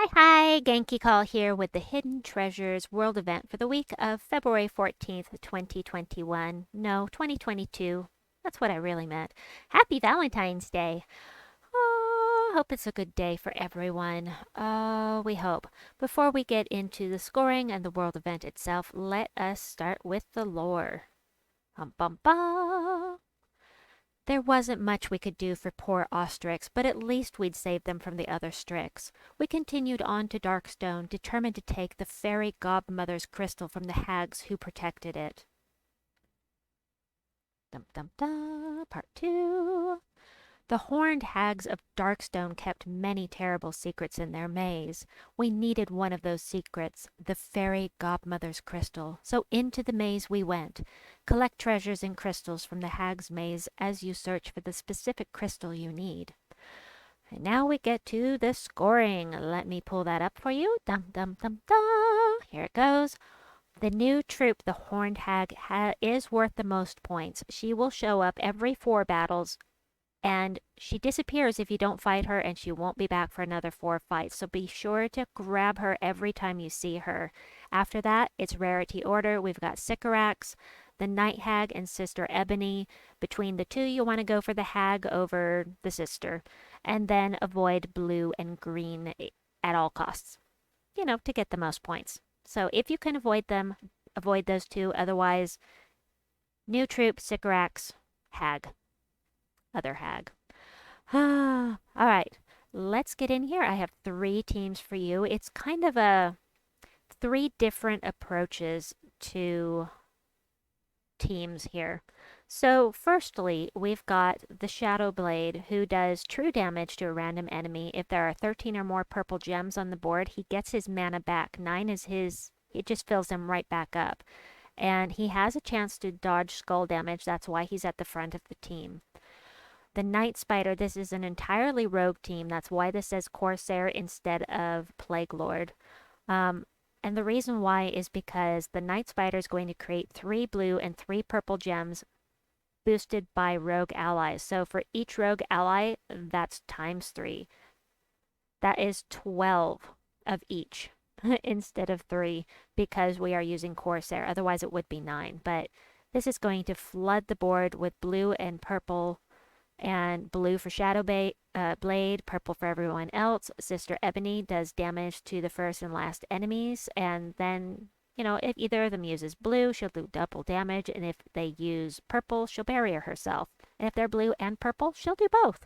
Hi, Genki Call here with the Hidden Treasures World event for the week of February 14th, 2021. No, 2022. That's what I really meant. Happy Valentine's Day. Oh, hope it's a good day for everyone. We hope. Before we get into the scoring and the world event itself, let us start with the lore. Bum bum bum. There wasn't much we could do for poor Ostrix, but at least we'd saved them from the other Strix. We continued on to Darkstone, determined to take the fairy godmother's crystal from the hags who protected it. Dum dum dum, part 2. The horned hags of Darkstone kept many terrible secrets in their maze. We needed one of those secrets, the fairy godmother's crystal. So into the maze we went. Collect treasures and crystals from the hag's maze as you search for the specific crystal you need. And now we get to the scoring. Let me pull that up for you. Dum dum dum dum. Here it goes. The new troop, the Horned Hag, is worth the most points. She will show up every 4 battles, and she disappears if you don't fight her, and she won't be back for another 4 fights. So be sure to grab her every time you see her. After that, it's rarity order. We've got Sycorax, the Night Hag, and Sister Ebony. Between the two, you want to go for the Hag over the Sister. And then avoid blue and green at all costs, to get the most points. So if you can avoid them, avoid those two. Otherwise, new troop, Sycorax, Hag. Other hag. All right, let's get in here. I have 3 teams for you. It's kind of a 3 different approaches to teams here. So firstly, we've got the Shadowblade, who does true damage to a random enemy. If there are 13 or more purple gems on the board, he gets his mana back. 9 is his, it just fills him right back up. And he has a chance to dodge skull damage. That's why he's at the front of the team. The Night Spider, this is an entirely rogue team. That's why this says Corsair instead of Plague Lord. And the reason why is because the Night Spider is going to create 3 blue and 3 purple gems boosted by rogue allies. So for each rogue ally, that's times 3. That is 12 of each instead of 3 because we are using Corsair. Otherwise it would be 9. But this is going to flood the board with blue and purple, and blue for Shadowblade, purple for everyone else. Sister Ebony does damage to the first and last enemies, and then, if either of them uses blue, she'll do double damage, and if they use purple, she'll barrier herself. And if they're blue and purple, she'll do both.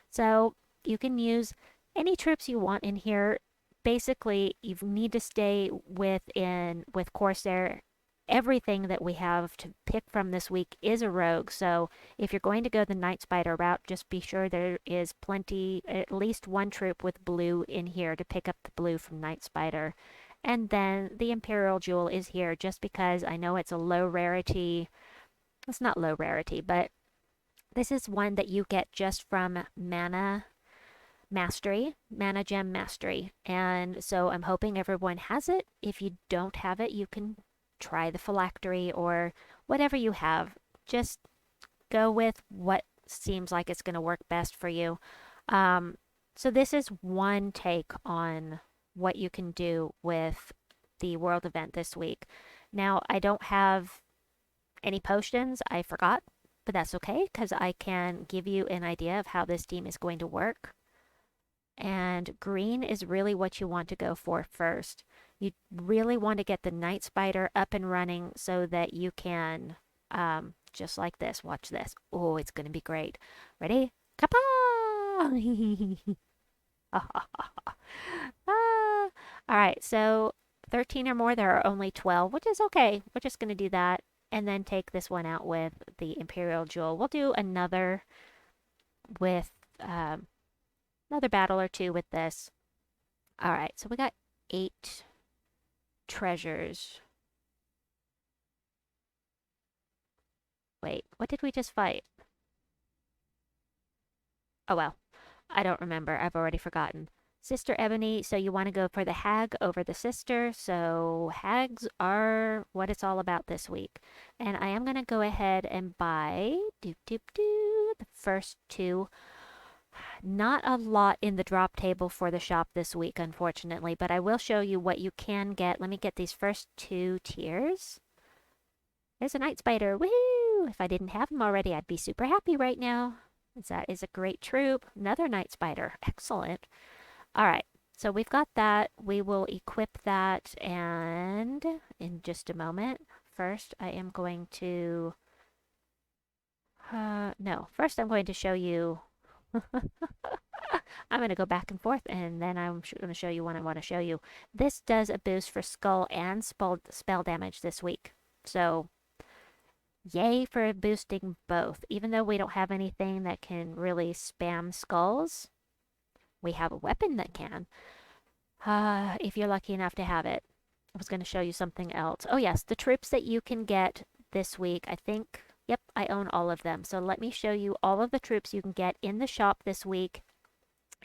So you can use any troops you want in here. Basically, you need to stay with Corsair. Everything that we have to pick from this week is a rogue, so if you're going to go the Night Spider route, just be sure there is plenty, at least 1 troop with blue in here to pick up the blue from Night Spider. And then the Imperial Jewel is here just because I know it's a low rarity. It's not low rarity, but this is one that you get just from Mana Gem Mastery. And so I'm hoping everyone has it. If you don't have it, you can try the phylactery or whatever you have. Just go with what seems like it's going to work best for you. So this is one take on what you can do with the world event this week. Now, I don't have any potions. I forgot, but that's okay because I can give you an idea of how this team is going to work. And green is really what you want to go for first. You really want to get the Night Spider up and running so that you can, just like this, watch this. Oh, it's going to be great. Ready? Kapah! All right, so 13 or more, there are only 12, which is okay. We're just going to do that and then take this one out with the Imperial Jewel. We'll do another with, another battle or 2 with this. All right, so we got 8 treasures. Wait, what did we just fight? Oh well, I don't remember. I've already forgotten. Sister Ebony, so you want to go for the hag over the sister. So hags are what it's all about this week. And I am going to go ahead and buy the first 2 Not a lot in the drop table for the shop this week, unfortunately, but I will show you what you can get. Let me get these first 2 tiers. There's a night spider. Woohoo! If I didn't have him already, I'd be super happy right now. That is a great troop. Another night spider. Excellent. All right. So we've got that. We will equip that, and in just a moment. First, I am going to... no. First, I'm going to show you... I'm going to go back and forth, and then I'm going to show you what I want to show you. This does a boost for skull and spell damage this week. So, yay for boosting both. Even though we don't have anything that can really spam skulls, we have a weapon that can. If you're lucky enough to have it. I was going to show you something else. Oh yes, the troops that you can get this week, I think, yep, I own all of them. So let me show you all of the troops you can get in the shop this week.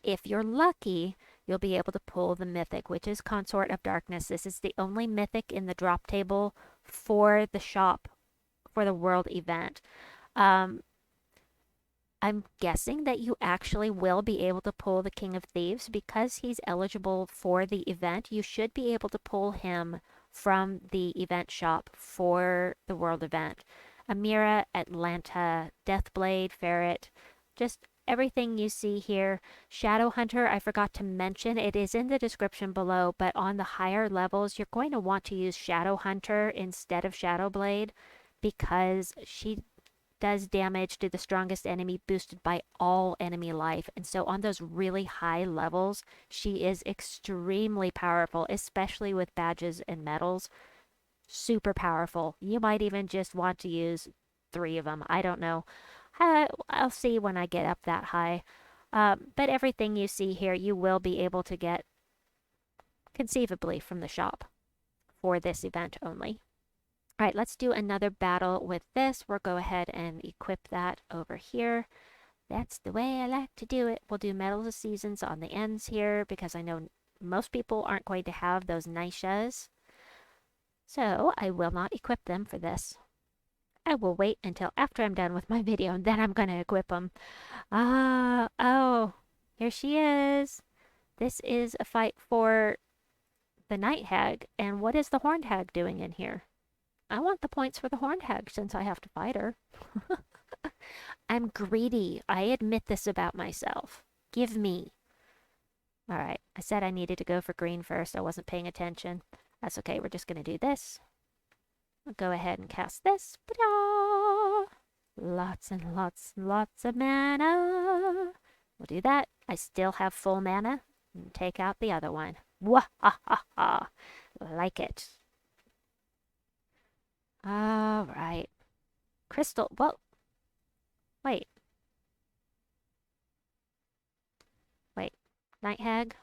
If you're lucky, you'll be able to pull the mythic, which is Consort of Darkness. This is the only mythic in the drop table for the shop, for the world event. I'm guessing that you actually will be able to pull the King of Thieves because he's eligible for the event. You should be able to pull him from the event shop for the world event. Amira, Atlanta, Deathblade, Ferret, just everything you see here. Shadow Hunter, I forgot to mention, it is in the description below, but on the higher levels, you're going to want to use Shadow Hunter instead of Shadowblade because she does damage to the strongest enemy boosted by all enemy life. And so on those really high levels, she is extremely powerful, especially with badges and medals. Super powerful. You might even just want to use 3 of them. I don't know. I'll see when I get up that high. But everything you see here, you will be able to get conceivably from the shop for this event only. All right, let's do another battle with this. We'll go ahead and equip that over here. That's the way I like to do it. We'll do Medals of Seasons on the ends here because I know most people aren't going to have those Nishas. So I will not equip them for this. I will wait until after I'm done with my video and then I'm going to equip them. Oh, here she is. This is a fight for the Night Hag. And what is the Horned Hag doing in here? I want the points for the Horned Hag since I have to fight her. I'm greedy. I admit this about myself. Give me. All right. I said I needed to go for green first. I wasn't paying attention. That's okay. We're just going to do this. I'll go ahead and cast this. Ta-da! Lots and lots and lots of mana. We'll do that. I still have full mana. And take out the other one. Wah-ha-ha-ha. Like it. All right. Crystal. Whoa. Wait. Wait. Night Hag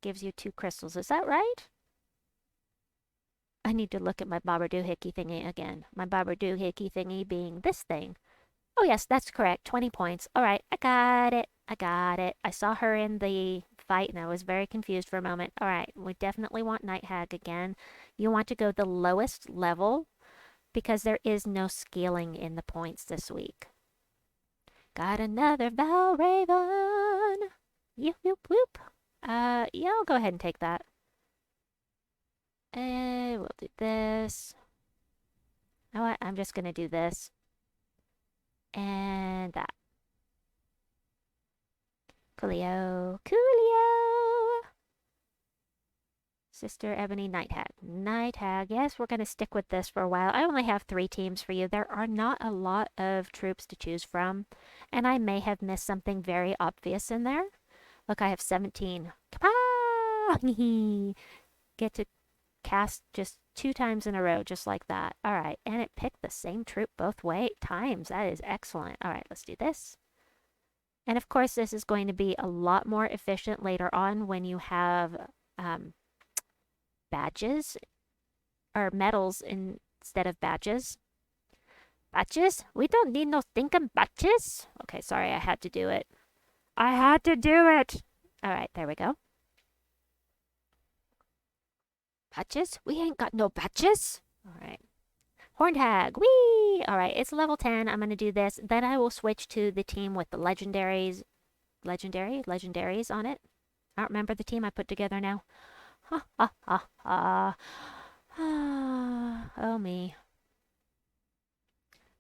gives you 2 crystals. Is that right? I need to look at my Bobber-Doohickey thingy again. My Bobber-Doohickey thingy being this thing. Oh yes, that's correct. 20 points. All right, I got it. I got it. I saw her in the fight and I was very confused for a moment. All right, we definitely want Night Hag again. You want to go the lowest level because there is no scaling in the points this week. Got another Valraven. Yoop, yoop, whoop. Yeah, I'll go ahead and take that. We'll do this. You know what? I'm just going to do this. And that. Coolio. Coolio! Sister Ebony, Night Hag. Night Hag. Yes, we're going to stick with this for a while. I only have 3 teams for you. There are not a lot of troops to choose from. And I may have missed something very obvious in there. Look, I have 17. Kapah! Get to cast just 2 times in a row, just like that. All right, and it picked the same troop both times. That is excellent. All right, let's do this. And of course, this is going to be a lot more efficient later on when you have badges or medals instead of badges. Badges? We don't need no stinking badges. Okay, sorry, I had to do it. I had to do it. All right, there we go. Badges? We ain't got no badges. All right. Horned Hag. Whee! All right, it's level 10. I'm going to do this. Then I will switch to the team with the Legendaries. Legendaries on it. I don't remember the team I put together now. Ha ha ha ha. Oh me.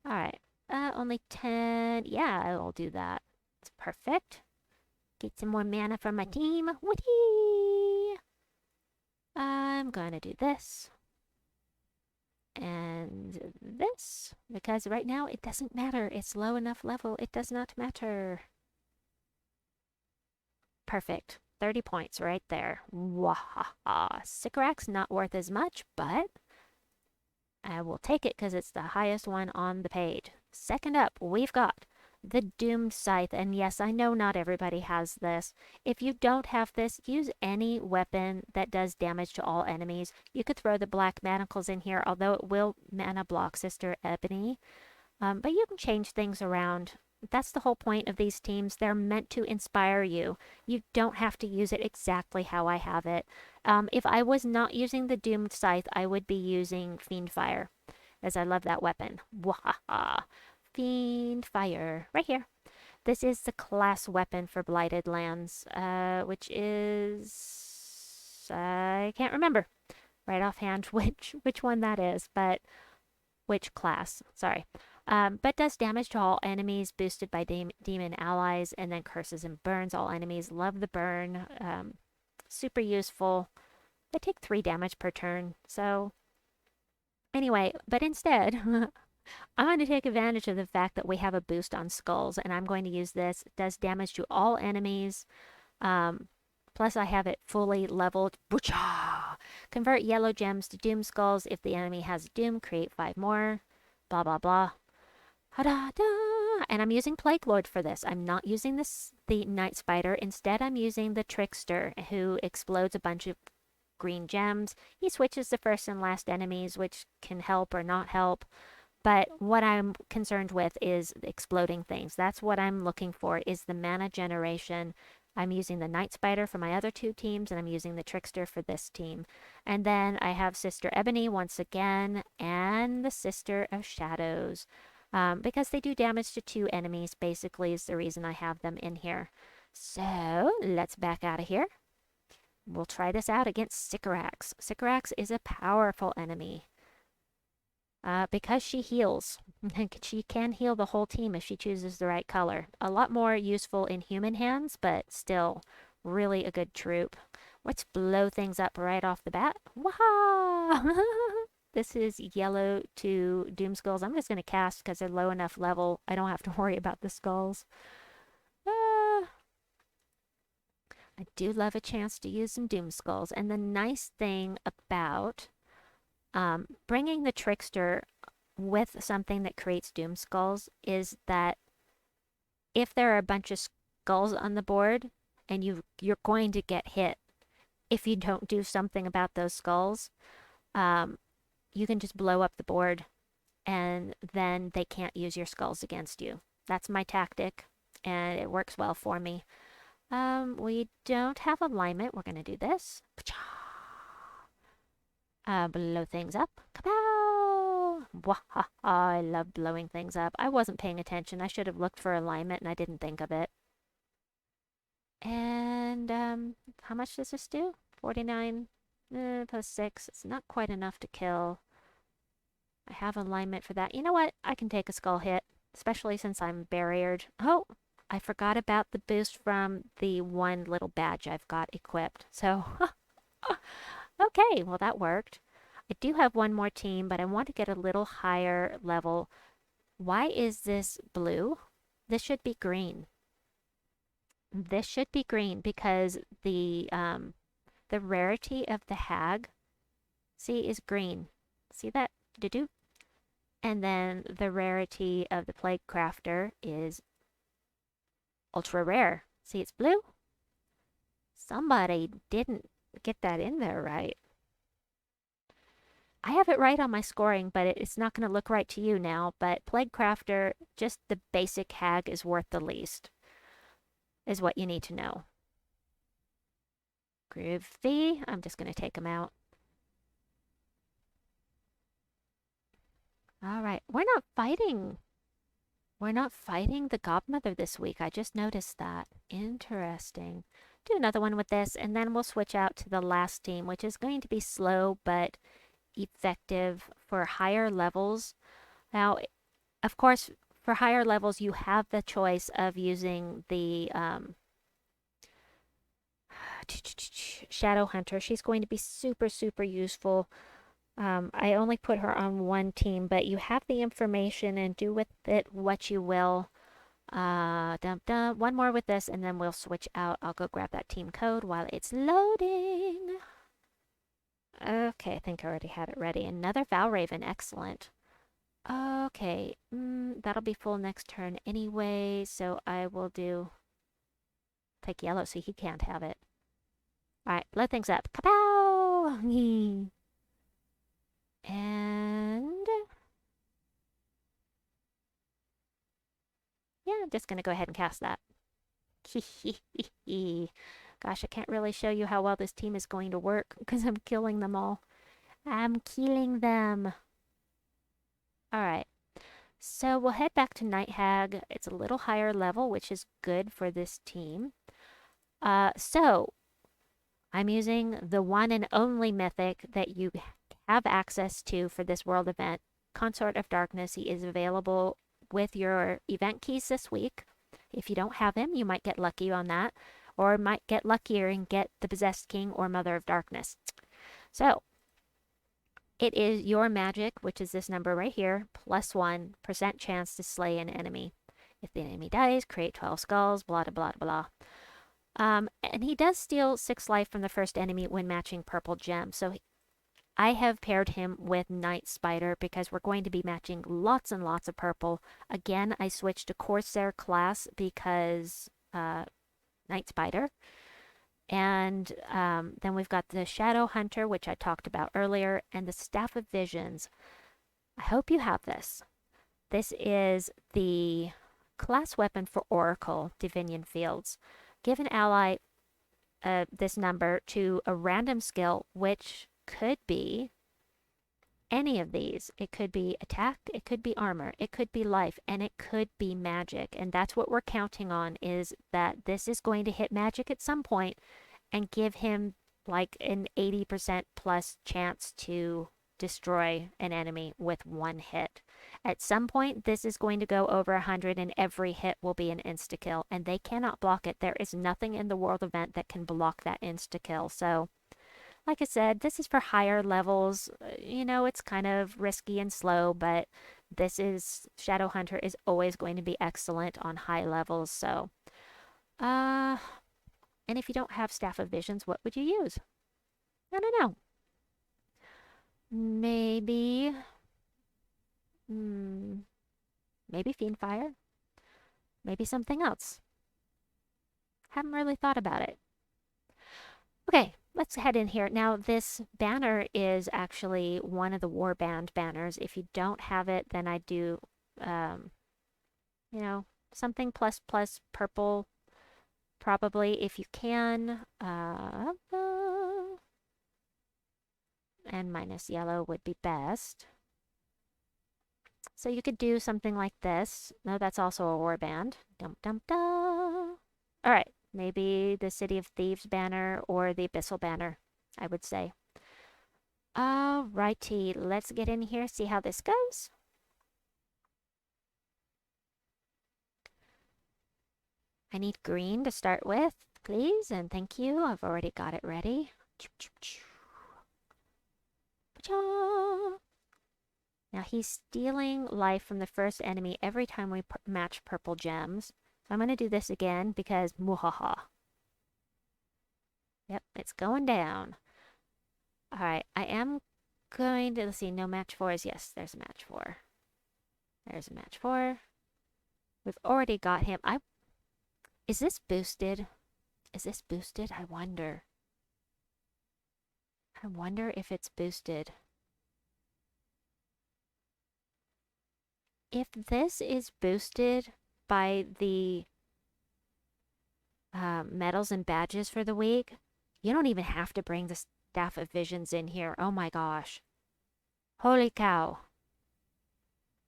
Alright. Only 10. Yeah, I'll do that. It's perfect. Get some more mana from my team. Woody! I'm gonna do this. And this. Because right now it doesn't matter. It's low enough level. It does not matter. Perfect. 30 points right there. Wahaha. Sycorax not worth as much, but I will take it because it's the highest one on the page. Second up, we've got the Doomed Scythe. And yes, I know not everybody has this. If you don't have this, use any weapon that does damage to all enemies. You could throw the Black Manacles in here, although it will mana block Sister Ebony. But you can change things around. That's the whole point of these teams. They're meant to inspire you. You don't have to use it exactly how I have it. If I was not using the Doomed Scythe, I would be using Fiendfire, as I love that weapon. Wahaha. Fiendfire. Right here. This is the class weapon for Blighted Lands, which is... I can't remember right offhand which one that is, but which class. Sorry. But does damage to all enemies, boosted by demon allies, and then curses and burns all enemies. Love the burn. Super useful. They take 3 damage per turn. So, anyway, but instead, I'm going to take advantage of the fact that we have a boost on skulls, and I'm going to use this. It does damage to all enemies. Plus, I have it fully leveled. Boocha! Convert yellow gems to doom skulls. If the enemy has doom, create 5 more. Blah, blah, blah. Ha-da-da! And I'm using Plague Lord for this. I'm not using the Night Spider. Instead, I'm using the Trickster, who explodes a bunch of green gems. He switches the first and last enemies, which can help or not help. But what I'm concerned with is exploding things. That's what I'm looking for, is the mana generation. I'm using the Night Spider for my other 2 teams, and I'm using the Trickster for this team. And then I have Sister Ebony once again, and the Sister of Shadows. Because they do damage to 2 enemies, basically, is the reason I have them in here. So, let's back out of here. We'll try this out against Sycorax. Sycorax is a powerful enemy. Because she heals. She can heal the whole team if she chooses the right color. A lot more useful in human hands, but still really a good troop. Let's blow things up right off the bat. Waha! This is yellow to Doom Skulls. I'm just going to cast because they're low enough level. I don't have to worry about the skulls. I do love a chance to use some Doom Skulls. And the nice thing about bringing the Trickster with something that creates Doom Skulls is that if there are a bunch of skulls on the board and you're going to get hit if you don't do something about those skulls, you can just blow up the board and then they can't use your skulls against you. That's my tactic, and it works well for me. We don't have alignment. We're going to do this. Blow things up. Kapow! Wahaha! I love blowing things up. I wasn't paying attention. I should have looked for alignment, and I didn't think of it. And, how much does this do? 49 plus 6. It's not quite enough to kill. I have alignment for that. You know what? I can take a skull hit, especially since I'm barriered. Oh, I forgot about the boost from the one little badge I've got equipped. So, okay, well that worked. I do have one more team, but I want to get a little higher level. Why is this blue? This should be green. This should be green because the rarity of the hag, see, is green. See that? Do-do. And then the rarity of the plague crafter is ultra rare. See, it's blue. Somebody didn't get that in there right. I have it right on my scoring, but it's not going to look right to you now. But plague crafter, just the basic hag is worth the least, is what you need to know. Groovy. I'm just going to take them out. All right. We're not fighting We're not fighting the Godmother this week. I just noticed that. Interesting. Do another one with this, and then we'll switch out to the last team, which is going to be slow but effective for higher levels. Now, of course, for higher levels, you have the choice of using the Shadow Hunter. She's going to be super, super useful. I only put her on one team, but you have the information and do with it what you will. One more with this, and then we'll switch out. I'll go grab that team code while it's loading. Okay, I think I already had it ready. Another Valraven, excellent. Okay, that'll be full next turn anyway, so I will take yellow so he can't have it. Alright, blow things up. Kapow! And yeah, I'm just gonna go ahead and cast that. Gosh, I can't really show you how well this team is going to work because I'm killing them all. I'm killing them. Alright, so we'll head back to Night Hag. It's a little higher level, which is good for this team. So I'm using the one and only mythic that you have access to for this world event, Consort of Darkness. He is available with your event keys this week. If you don't have him, you might get lucky on that, or might get luckier and get the Possessed King or Mother of Darkness. So, it is your magic, which is this number right here, plus 1% chance to slay an enemy. If the enemy dies, create 12 skulls, blah, blah, blah, blah. And he does steal 6 life from the first enemy when matching purple gems. So I have paired him with Night Spider because we're going to be matching lots and lots of purple. Again, I switched to Corsair class because Night Spider. And then we've got the Shadow Hunter, which I talked about earlier, and the Staff of Visions. I hope you have this. This is the class weapon for Oracle Divinian Fields. Give an ally this number to a random skill, which could be any of these. It could be attack, it could be armor, it could be life, and it could be magic. And that's what we're counting on, is that this is going to hit magic at some point and give him like an 80% plus chance to destroy an enemy with one hit. At some point, this is going to go over 100 and every hit will be an insta-kill, and they cannot block it. There is nothing in the world event that can block that insta-kill. So, like I said, this is for higher levels. You know, it's kind of risky and slow, but Shadow Hunter is always going to be excellent on high levels. So, and if you don't have Staff of Visions, what would you use? I don't know. Maybe maybe Fiendfire. Maybe something else. Haven't really thought about it. Okay, let's head in here. Now, this banner is actually one of the Warband banners. If you don't have it, then I do, something plus plus purple, probably, if you can. And minus yellow would be best. So you could do something like this. No, that's also a warband. Dum dum dum. All right, maybe the City of Thieves banner or the Abyssal banner, I would say. Alrighty, let's get in here, see how this goes. I need green to start with, please, and thank you. I've already got it ready. Now he's stealing life from the first enemy every time we match purple gems. So I'm going to do this again because muhaha. Yep, it's going down. Alright, I am going to, let's see, no match 4s. Yes, there's a match 4. There's a match 4. We've already got him. Is this boosted? Is this boosted? I wonder. I wonder if it's boosted. If this is boosted by the medals and badges for the week, you don't even have to bring the Staff of Visions in here. Oh my gosh. Holy cow.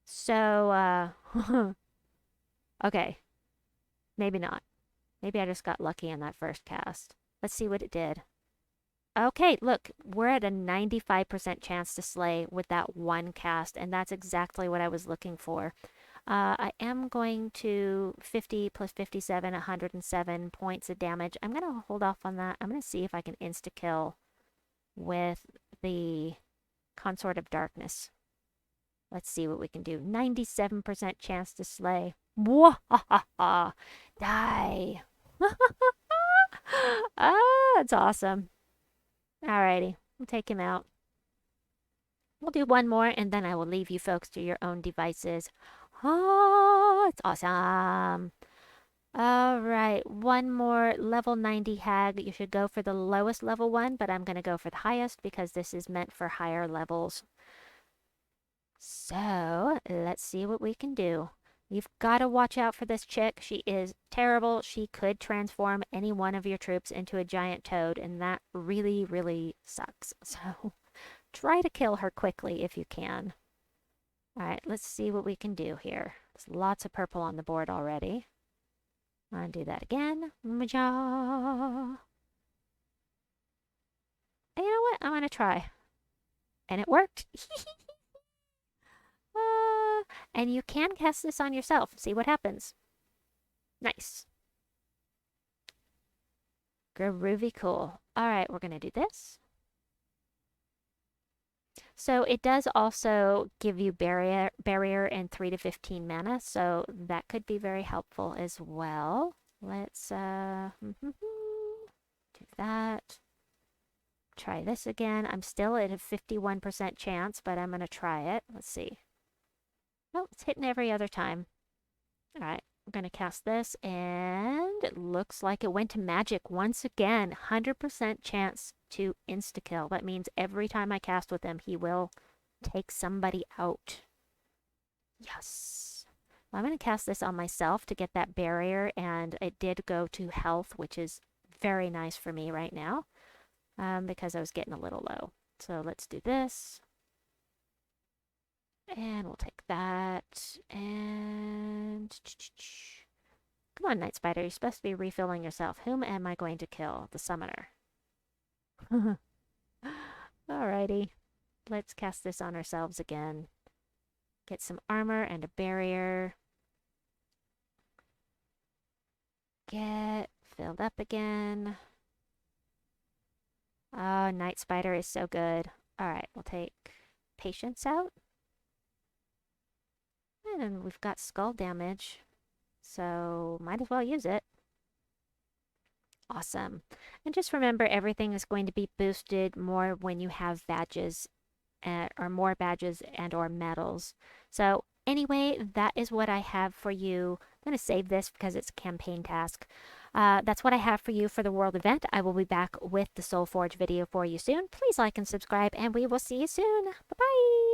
So, Okay, maybe not. Maybe I just got lucky in that first cast. Let's see what it did. Okay, look, we're at a 95% chance to slay with that one cast, and that's exactly what I was looking for. I am going to 50 plus 57, 107 points of damage. I'm going to hold off on that. I'm going to see if I can insta-kill with the Consort of Darkness. Let's see what we can do. 97% chance to slay. Mwahaha! Die! That's awesome. Alrighty, we'll take him out. We'll do one more, and then I will leave you folks to your own devices. Oh, it's awesome. All right, one more level 90 hag. You should go for the lowest level one, but I'm going to go for the highest because this is meant for higher levels. So, let's see what we can do. You've got to watch out for this chick. She is terrible. She could transform any one of your troops into a giant toad, and that really, really sucks. So, try to kill her quickly if you can. All right, let's see what we can do here. There's lots of purple on the board already. I'm going to do that again. Maja. And you know what? I'm going to try. And it worked. And you can cast this on yourself. See what happens. Nice. Groovy cool. All right, we're going to do this. So it does also give you barrier in 3 to 15 mana, so that could be very helpful as well. Let's do that. Try this again. I'm still at a 51% chance, but I'm going to try it. Let's see. Oh, it's hitting every other time. All right, I'm going to cast this, and it looks like it went to magic once again. 100% chance to insta-kill. That means every time I cast with him, he will take somebody out. Yes. Well, I'm going to cast this on myself to get that barrier, and it did go to health, which is very nice for me right now, because I was getting a little low. So let's do this. And we'll take that, and... Come on, Night Spider, you're supposed to be refilling yourself. Whom am I going to kill? The summoner. Alrighty. Let's cast this on ourselves again. Get some armor and a barrier. Get filled up again. Oh, Night Spider is so good. Alright, we'll take Patience out. And we've got skull damage, so might as well use it. Awesome. And just remember, everything is going to be boosted more when you have badges, or more badges and or medals. So anyway, that is what I have for you. I'm going to save this because it's a campaign task. That's what I have for you for the world event. I will be back with the Soulforge video for you soon. Please like and subscribe, and we will see you soon. Bye-bye!